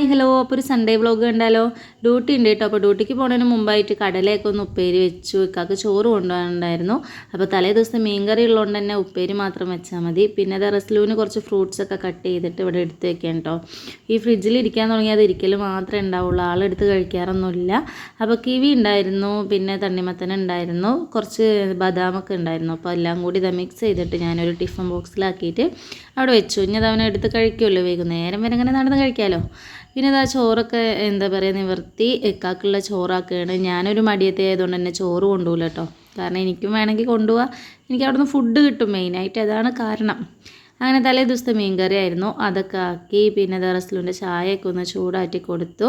Hello. അപ്പോൾ ഒരു Sunday vlog കണ്ടാലോ? ഡ്യൂട്ടി ഉണ്ട് കേട്ടോ. അപ്പോൾ ഡ്യൂട്ടിക്ക് പോകുന്നതിന് മുമ്പായിട്ട് കടലയൊക്കെ ഒന്ന് ഉപ്പേരി വെച്ചു. ഇക്കാക്ക് ചോറ് കൊണ്ടുപോകാനുണ്ടായിരുന്നു. അപ്പോൾ തലേ ദിവസം മീൻകറി ഉള്ളതുകൊണ്ട് തന്നെ ഉപ്പേരി മാത്രം വെച്ചാൽ മതി. പിന്നെ അത് റസ്ലൂന് കുറച്ച് ഫ്രൂട്ട്സൊക്കെ കട്ട് ചെയ്തിട്ട് ഇവിടെ എടുത്ത് വെക്കാം കേട്ടോ. ഈ ഫ്രിഡ്ജിൽ ഇരിക്കാൻ തുടങ്ങിയത് ഇരിക്കൽ മാത്രമേ ഉണ്ടാവുള്ളൂ, ആളെടുത്ത് കഴിക്കാറൊന്നുമില്ല. അപ്പോൾ കിവി ഉണ്ടായിരുന്നു, പിന്നെ തണ്ണിമത്തൻ ഉണ്ടായിരുന്നു, കുറച്ച് ബദാമൊക്കെ ഉണ്ടായിരുന്നു. അപ്പോൾ എല്ലാം കൂടി ഇത് മിക്സ് ചെയ്തിട്ട് ഞാനൊരു ടിഫിൻ ബോക്സിലാക്കിയിട്ട് അവിടെ വെച്ചു. ഇനി അത് അവനെ എടുത്ത് കഴിക്കുമല്ലോ, വൈകുന്നേരം വരെ അങ്ങനെ നടന്ന് കഴിക്കാമല്ലോ. പിന്നെ ഇതാ ചോറൊക്കെ എന്താ പറയുക നിവർത്തി ഇക്കാക്കുള്ള ചോറാക്കുകയാണ്. ഞാനൊരു മടിയത്തെ ആയതുകൊണ്ട് തന്നെ ചോറ് കൊണ്ടുപോകില്ല കേട്ടോ. കാരണം എനിക്കും വേണമെങ്കിൽ കൊണ്ടുപോകാം, എനിക്ക് അവിടുന്ന് ഫുഡ് കിട്ടും, മെയിനായിട്ട് അതാണ് കാരണം. അങ്ങനെ തലേ ദിവസത്തെ മീൻകറി ആയിരുന്നു, അതൊക്കെ ആക്കി. പിന്നെ റസ്ലുവിൻ്റെ ചായയൊക്കെ ഒന്ന് ചൂടാറ്റി കൊടുത്തു.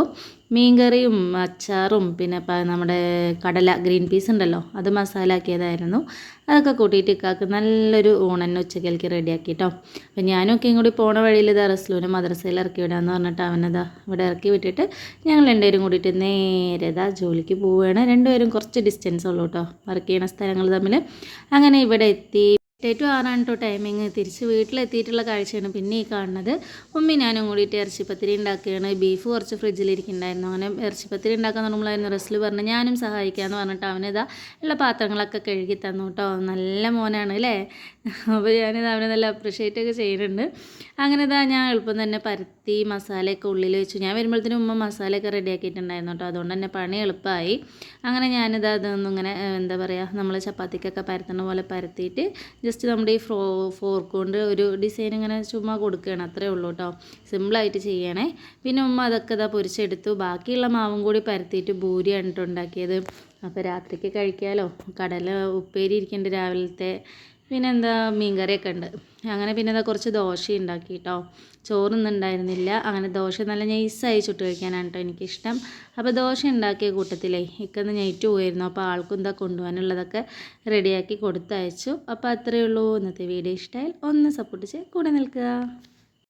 മീൻകറിയും അച്ചാറും പിന്നെ നമ്മുടെ കടല ഗ്രീൻ പീസ് ഉണ്ടല്ലോ, അത് മസാല ആക്കിയതായിരുന്നു. അതൊക്കെ കൂട്ടിയിട്ട് ഇക്കാക്ക് നല്ലൊരു ഊണന്നെ ഉച്ചക്കലേക്ക് റെഡിയാക്കി കേട്ടോ. അപ്പം ഞാനൊക്കെയും കൂടി പോണ വഴിയിൽ റസ്ലുവിനെ മദ്രസയിൽ ഇറക്കി വിടാമെന്ന് പറഞ്ഞിട്ട് അവനതാ ഇവിടെ ഇറക്കി വിട്ടിട്ട് ഞങ്ങൾ രണ്ടുപേരും കൂടിയിട്ട് നേരെ ജോലിക്ക് പോവുകയാണ്. രണ്ടുപേരും കുറച്ച് ഡിസ്റ്റൻസ് ഉള്ളൂ കേട്ടോ, വർക്ക് ചെയ്യുന്ന സ്ഥലങ്ങൾ തമ്മിൽ. അങ്ങനെ ഇവിടെ എത്തി. 8-6 കേട്ടോ ടൈമിങ്. തിരിച്ച് വീട്ടിലെത്തിയിട്ടുള്ള കാഴ്ചയാണ് പിന്നെ ഈ കാണുന്നത്. ഉമ്മി ഞാനും കൂടിയിട്ട് ഇറച്ചിപ്പത്തിരി ഉണ്ടാക്കുകയാണ്. ബീഫ് കുറച്ച് ഫ്രിഡ്ജിലിരിക്കുന്നുണ്ടായിരുന്നു. അങ്ങനെ ഇറച്ചിപ്പത്തിരി ഉണ്ടാക്കാൻ തുടങ്ങുമ്പോഴായിരുന്നു റസ്ല് പറഞ്ഞു ഞാനും സഹായിക്കാമെന്ന് പറഞ്ഞിട്ട് അവനിതാ ഉള്ള പാത്രങ്ങളൊക്കെ കഴുകി തന്നു കേട്ടോ. നല്ല മോനാണ് അല്ലേ. അപ്പോൾ ഞാനിത് അവനെ നല്ല അപ്രിഷ്യേറ്റ് ഒക്കെ ചെയ്യുന്നുണ്ട്. അങ്ങനെ ഞാൻ എളുപ്പം തന്നെ പരത്തി മസാലയൊക്കെ ഉള്ളിൽ വെച്ചു. ഞാൻ വരുമ്പോഴത്തേനും ഉമ്മ മസാലയൊക്കെ റെഡിയാക്കിയിട്ടുണ്ടായിരുന്നു കേട്ടോ, അതുകൊണ്ട് തന്നെ പണി എളുപ്പമായി. അങ്ങനെ അതൊന്നും ഇങ്ങനെ എന്താ പറയുക, നമ്മൾ ചപ്പാത്തിക്കൊക്കെ പരത്തുന്ന പോലെ പരത്തിയിട്ട് ജസ്റ്റ് നമ്മുടെ ഈ ഫോർക്ക് കൊണ്ട് ഒരു ഡിസൈൻ ഇങ്ങനെ ചുമ്മാ കൊടുക്കുകയാണ്, അത്രേ ഉള്ളൂ കേട്ടോ. സിമ്പിളായിട്ട് ചെയ്യണേ. പിന്നെ ഉമ്മ അതൊക്കെ പൊരിച്ചെടുത്തു. ബാക്കിയുള്ള മാവും കൂടി പരത്തിയിട്ട് ഭൂരിയാണ് കേട്ടോ ഉണ്ടാക്കിയത്. അപ്പോൾ രാത്രിക്ക് കഴിക്കാമല്ലോ. കടല ഉപ്പേരി ഇരിക്കുന്നുണ്ട് രാവിലത്തെ, പിന്നെ മീൻകറിയൊക്കെ ഉണ്ട്. അങ്ങനെ പിന്നെ കുറച്ച് ദോശ ഉണ്ടാക്കി കേട്ടോ. ചോറൊന്നും ഉണ്ടായിരുന്നില്ല. അങ്ങനെ ദോശ നല്ല നൈസായി ചുട്ട് കഴിക്കാനാണ് കേട്ടോ എനിക്കിഷ്ടം. അപ്പോൾ ദോശ ഉണ്ടാക്കിയ കൂട്ടത്തിലേ ഇക്കൊന്ന് ഞെറ്റ് പോയിരുന്നു. അപ്പോൾ ആൾക്കും കൊണ്ടുപോകാനുള്ളതൊക്കെ റെഡിയാക്കി കൊടുത്തയച്ചു. അപ്പോൾ അത്രയേ ഉള്ളൂ. ഇന്നത്തെ വീഡിയോ ഇഷ്ടമായാൽ ഒന്ന് സപ്പോർട്ട് ചെയ്ത് കൂടെ നിൽക്കുക.